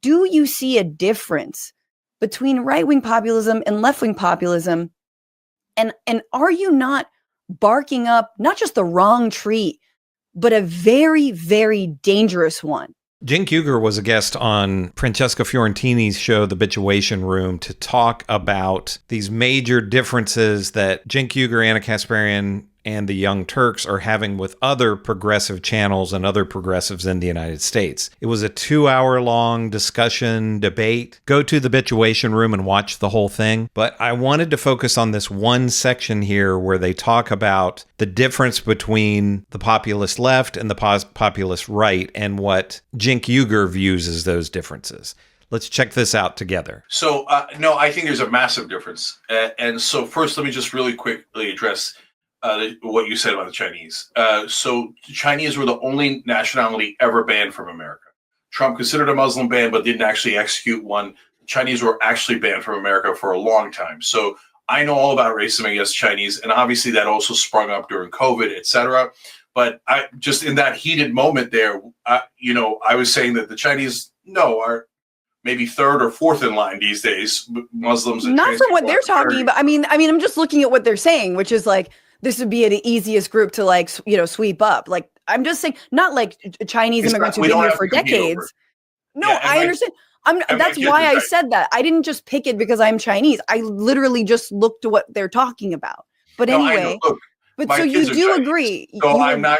do you see a difference between right-wing populism and left-wing populism? And are you not barking up not just the wrong tree, but a very, very dangerous one? Cenk Uygur was a guest on Francesca Fiorentini's show, The Bitchuation Room, to talk about these major differences that Cenk Uygur, Ana Kasparian, and the Young Turks are having with other progressive channels and other progressives in the United States. It was a 2-hour-long discussion, debate. Go to the Bitchuation Room and watch the whole thing. But I wanted to focus on this one section here where they talk about the difference between the populist left and the populist right and what Cenk Uygur views as those differences. Let's check this out together. So, no, I think there's a massive difference. And so first, let me just really quickly address what you said about the Chinese. So the Chinese were the only nationality ever banned from America. Trump considered a Muslim ban, but didn't actually execute one. The Chinese were actually banned from America for a long time. So I know all about racism against Chinese, and obviously that also sprung up during COVID, et cetera. But I just in that heated moment there, I was saying that the Chinese, are maybe third or fourth in line these days. Muslims, and not from what they're talking about. I mean, I'm just looking at what they're saying, which is like, this would be the easiest group to sweep up. Like, I'm just saying, not like Chinese immigrants who've been here for decades. No, yeah, I understand. That's why I said that. I didn't just pick it because I'm Chinese. I literally just looked to what they're talking about. But anyway, but so you do agree. So I'm not.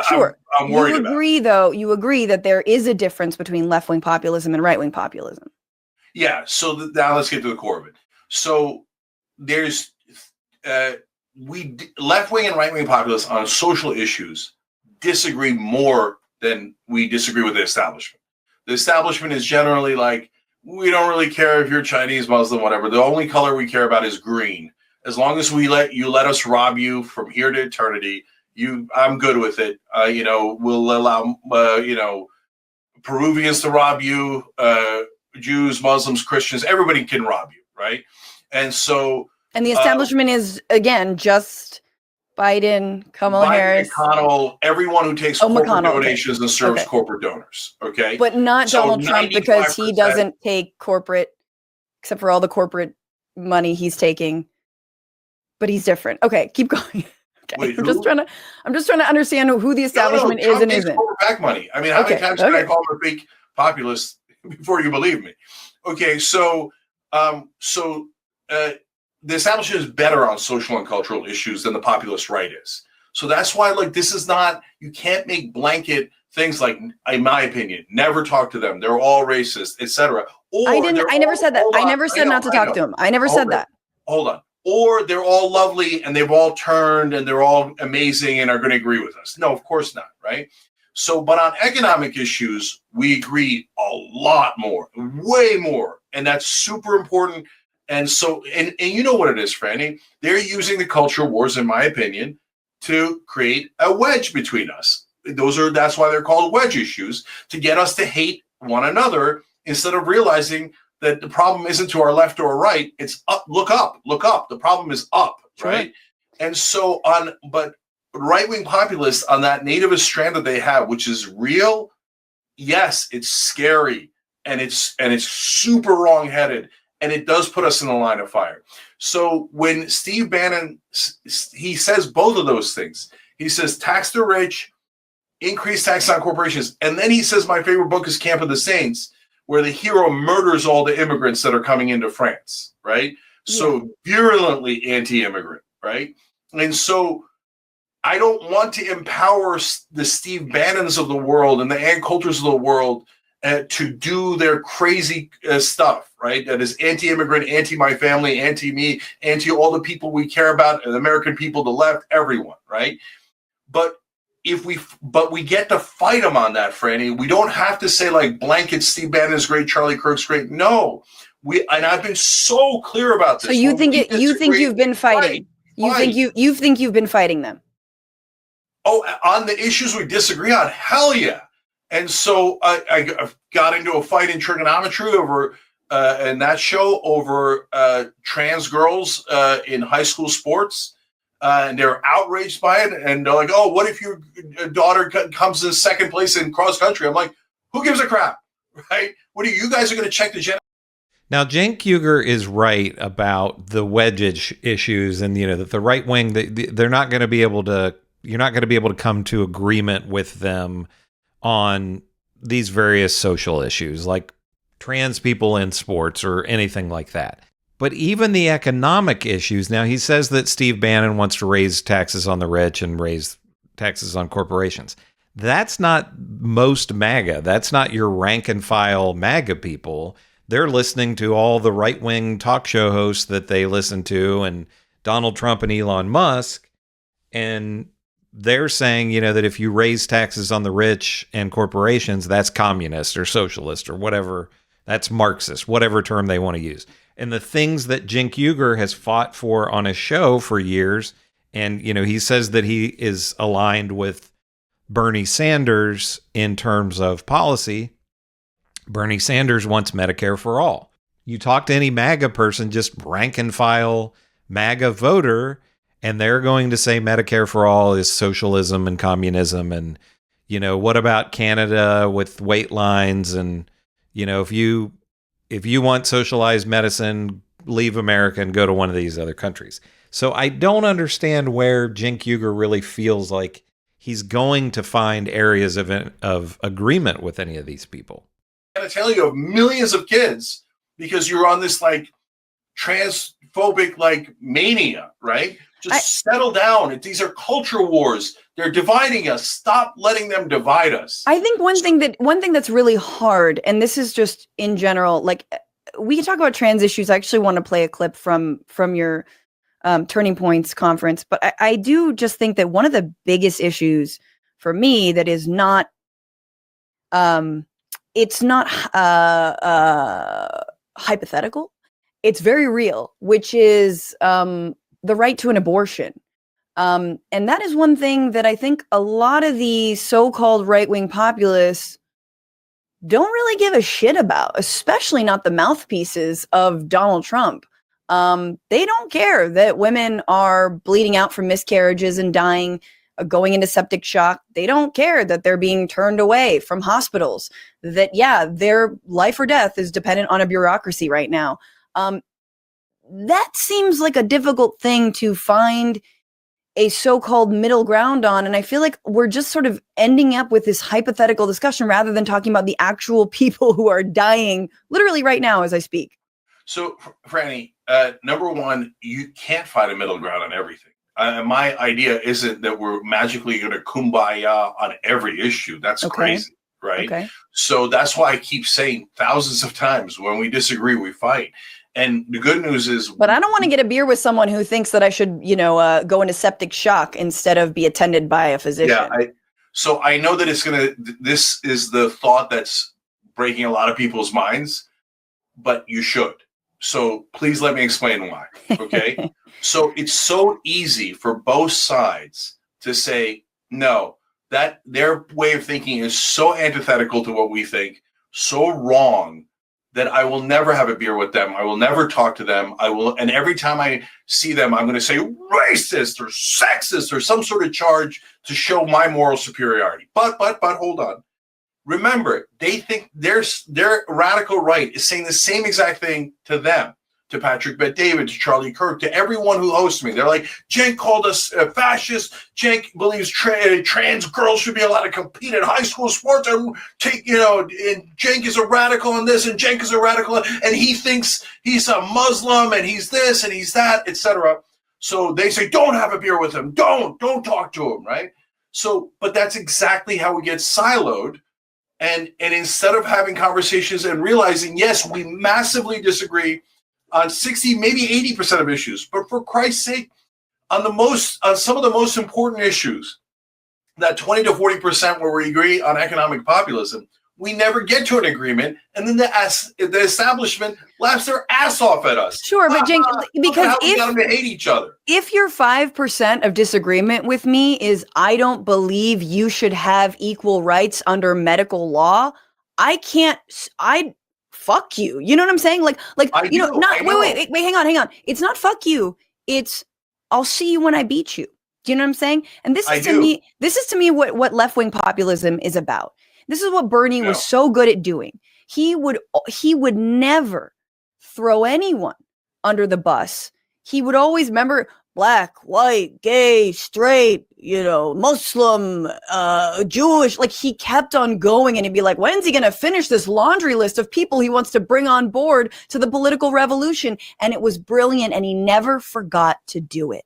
Sure. I'm worried about. You agree, though. You agree that there is a difference between left-wing populism and right-wing populism. Yeah. So now let's get to the core of it. So there's. Left-wing and right-wing populists on social issues disagree more than we disagree with the establishment. The establishment is generally like, we don't really care if you're Chinese, Muslim, whatever. The only color we care about is green. As long as we let us rob you from here to eternity, I'm good with it. We'll allow Peruvians to rob you, Jews, Muslims, Christians, everybody can rob you, right? And so. And the establishment is, again, just Biden, Kamala Harris. McConnell, everyone who takes corporate donations and serves corporate donors, okay? But not Donald Trump, because he doesn't take corporate, except for all the corporate money he's taking. But he's different. Okay, keep going. Okay. Wait, I'm just trying to understand who the establishment is and isn't. Corporate back money. I mean, how many times can I call him a fake populist before you believe me? Okay, so the establishment is better on social and cultural issues than the populist right is. So that's why, this is not, you can't make blanket things like, in my opinion, never talk to them. They're all racist, etc. I never said that. I never said not to talk to them. I never said that. Hold on. Or they're all lovely and they've all turned and they're all amazing and are going to agree with us. No, of course not, right? So, but on economic issues, we agree a lot more, way more. And that's super important. And so, and you know what it is, Franny. They're using the culture wars, in my opinion, to create a wedge between us. That's why they're called wedge issues, to get us to hate one another instead of realizing that the problem isn't to our left or right. It's up. Look up. The problem is up, right? And so but right-wing populists on that nativist strand that they have, which is real, yes, it's scary and it's super wrong-headed. And it does put us in the line of fire. So when Steve Bannon, he says both of those things. He says tax the rich, increase tax on corporations. And then he says my favorite book is Camp of the Saints, where the hero murders all the immigrants that are coming into France, right? Yeah. So virulently anti-immigrant, right? And so I don't want to empower the Steve Bannons of the world and the Ann Coulters of the world to do their crazy stuff, right? That is anti-immigrant, anti-my family, anti-me, anti all the people we care about, the American people, the left, everyone, right? But we get to fight them on that, Franny. We don't have to say blanket Steve Bannon is great, Charlie Kirk's great. No, and I've been so clear about this. So you think you've been fighting? You think you've been fighting them? Oh, on the issues we disagree on, hell yeah. And so I got into a fight in trigonometry over in that show over trans girls in high school sports. And they're outraged by it. And they're like, oh, what if your daughter comes in second place in cross country? I'm like, who gives a crap? right? What are you guys are going to check the gender? Now, Cenk Uygur is right about the wedge issues, and that the right wing, they're not going to be able to. You're not going to be able to come to agreement with them on these various social issues, like trans people in sports or anything like that. But even the economic issues. Now, he says that Steve Bannon wants to raise taxes on the rich and raise taxes on corporations. That's not most MAGA. That's not your rank and file MAGA people. They're listening to all the right-wing talk show hosts that they listen to, and Donald Trump and Elon Musk. And they're saying, that if you raise taxes on the rich and corporations, that's communist or socialist or whatever. That's Marxist, whatever term they want to use. And the things that Cenk Uygur has fought for on his show for years, and, he says that he is aligned with Bernie Sanders in terms of policy. Bernie Sanders wants Medicare for all. You talk to any MAGA person, just rank and file MAGA voter, and they're going to say Medicare for all is socialism and communism. And, what about Canada with wait lines? And, if you want socialized medicine, leave America and go to one of these other countries. So I don't understand where Cenk Uygur really feels like he's going to find areas of agreement with any of these people. I gotta tell you, millions of kids, because you're on this transphobic mania, right? Just settle down. These are culture wars. They're dividing us. Stop letting them divide us. I think one thing that's really hard, and this is just in general, we can talk about trans issues. I actually want to play a clip from your Turning Points conference, but I do just think that one of the biggest issues for me that is not, it's not hypothetical. It's very real, which is the right to an abortion. And that is one thing that I think a lot of the so-called right-wing populists don't really give a shit about, especially not the mouthpieces of Donald Trump. They don't care that women are bleeding out from miscarriages and dying, going into septic shock. They don't care that they're being turned away from hospitals, that, their life or death is dependent on a bureaucracy right now. That seems like a difficult thing to find a so-called middle ground on. And I feel like we're just sort of ending up with this hypothetical discussion rather than talking about the actual people who are dying literally right now as I speak. So, Franny, number one, you can't find a middle ground on everything. My idea isn't that we're magically going to kumbaya on every issue. That's crazy, right? Okay. So that's why I keep saying thousands of times, when we disagree, we fight. And the good news is, but I don't want to get a beer with someone who thinks that I should, go into septic shock instead of be attended by a physician. Yeah. So I know that this is the thought that's breaking a lot of people's minds, but you should. So please let me explain why. Okay. So it's so easy for both sides to say, no, that their way of thinking is so antithetical to what we think, so wrong, that I will never have a beer with them. I will never talk to them. And every time I see them, I'm going to say racist or sexist or some sort of charge to show my moral superiority. But hold on. Remember, they think their radical right is saying the same exact thing to them, to Patrick Bet-David, to Charlie Kirk, to everyone who hosts me. They're like, Cenk called us fascist. Cenk believes trans girls should be allowed to compete in high school sports. And Cenk is a radical in this, and Cenk is a radical, and he thinks he's a Muslim, and he's this, and he's that, etc. So they say, don't have a beer with him. Don't talk to him, right? So, but that's exactly how we get siloed. And instead of having conversations and realizing, yes, we massively disagree on 60, maybe 80% of issues, but for Christ's sake, on some of the most important issues, that 20 to 40% where we agree on economic populism, we never get to an agreement, and then the establishment laughs their ass off at us. Sure, but Cenk, because we got them to hate each other. If your 5% of disagreement with me is I don't believe you should have equal rights under medical law, I fuck you. You know what I'm saying? Like wait, hang on. It's not fuck you. It's I'll see you when I beat you. Do you know what I'm saying? And this is to me what left-wing populism is about. This is what Bernie was so good at doing. he would never throw anyone under the bus. He would always remember black, white, gay, straight, Muslim, Jewish. Like, he kept on going, and he'd be like, when's he going to finish this laundry list of people he wants to bring on board to the political revolution? And it was brilliant, and he never forgot to do it.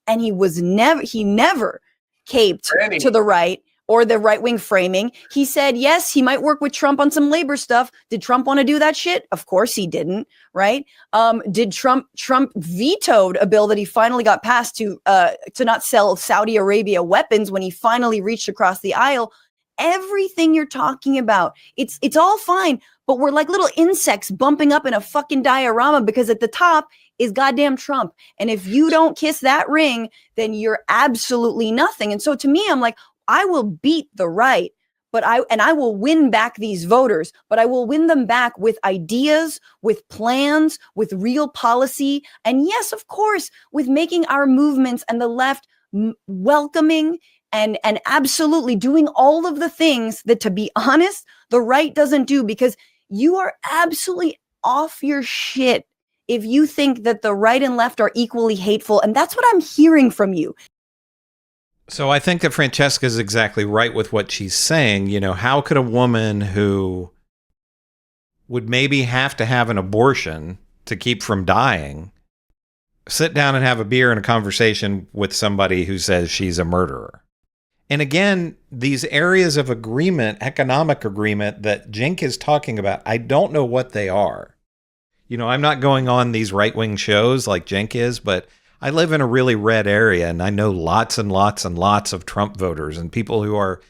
And he never caped to the right or the right-wing framing. He said, yes, he might work with Trump on some labor stuff. Did Trump want to do that shit? Of course he didn't, right? Did Trump vetoed a bill that he finally got passed to not sell Saudi Arabia weapons when he finally reached across the aisle? Everything you're talking about, it's all fine, but we're like little insects bumping up in a fucking diorama, because at the top is goddamn Trump. And if you don't kiss that ring, then you're absolutely nothing. And so to me, I'm like, I will beat the right, but I will win back these voters, but I will win them back with ideas, with plans, with real policy. And yes, of course, with making our movements and the left welcoming and absolutely doing all of the things that, to be honest, the right doesn't do, because you are absolutely off your shit if you think that the right and left are equally hateful. And that's what I'm hearing from you. So I think that Francesca is exactly right with what she's saying. How could a woman who would maybe have to have an abortion to keep from dying sit down and have a beer and a conversation with somebody who says she's a murderer? And again, these areas of agreement, economic agreement that Cenk is talking about, I don't know what they are. I'm not going on these right-wing shows like Cenk is, but I live in a really red area, and I know lots and lots and lots of Trump voters and people who are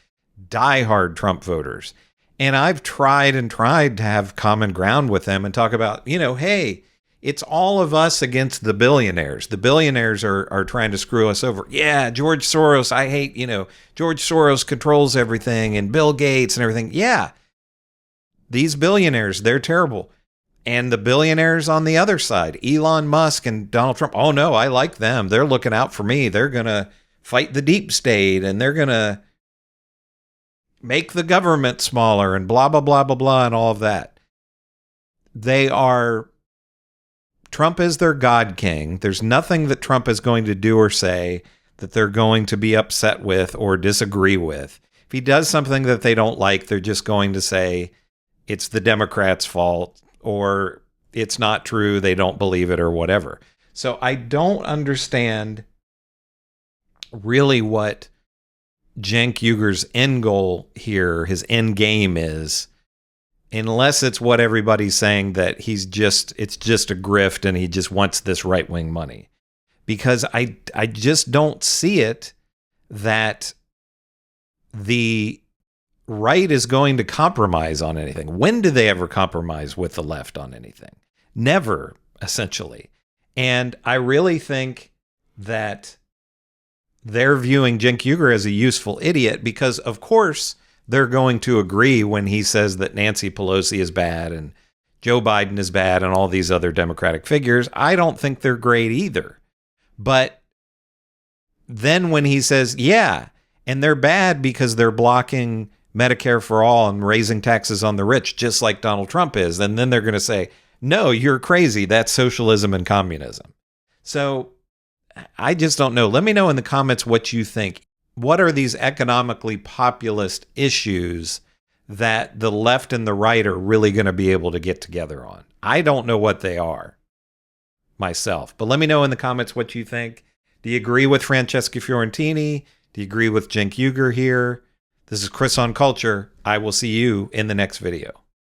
diehard Trump voters. And I've tried to have common ground with them and talk about, hey, it's all of us against the billionaires. The billionaires are trying to screw us over. Yeah, George Soros, I hate, George Soros controls everything, and Bill Gates and everything. Yeah, these billionaires, they're terrible. And the billionaires on the other side, Elon Musk and Donald Trump, oh no, I like them. They're looking out for me. They're going to fight the deep state, and they're going to make the government smaller, and blah, blah, blah, blah, blah, and all of that. Trump is their God king. There's nothing that Trump is going to do or say that they're going to be upset with or disagree with. If he does something that they don't like, they're just going to say it's the Democrats' fault, or it's not true, they don't believe it, or whatever. So I don't understand really what Cenk Uygur's end goal here, his end game is, unless it's what everybody's saying, that it's just a grift and he just wants this right-wing money. Because I just don't see it that the right is going to compromise on anything. When do they ever compromise with the left on anything? Never, essentially. And I really think that they're viewing Cenk Uygur as a useful idiot because, of course, they're going to agree when he says that Nancy Pelosi is bad and Joe Biden is bad and all these other Democratic figures. I don't think they're great either. But then when he says, yeah, and they're bad because they're blocking Medicare for all and raising taxes on the rich, just like Donald Trump is. And then they're going to say, no, you're crazy. That's socialism and communism. So I just don't know. Let me know in the comments what you think. What are these economically populist issues that the left and the right are really going to be able to get together on? I don't know what they are myself, but let me know in the comments what you think. Do you agree with Francesca Fiorentini? Do you agree with Cenk Uygur here? This is Chris on Culture. I will see you in the next video.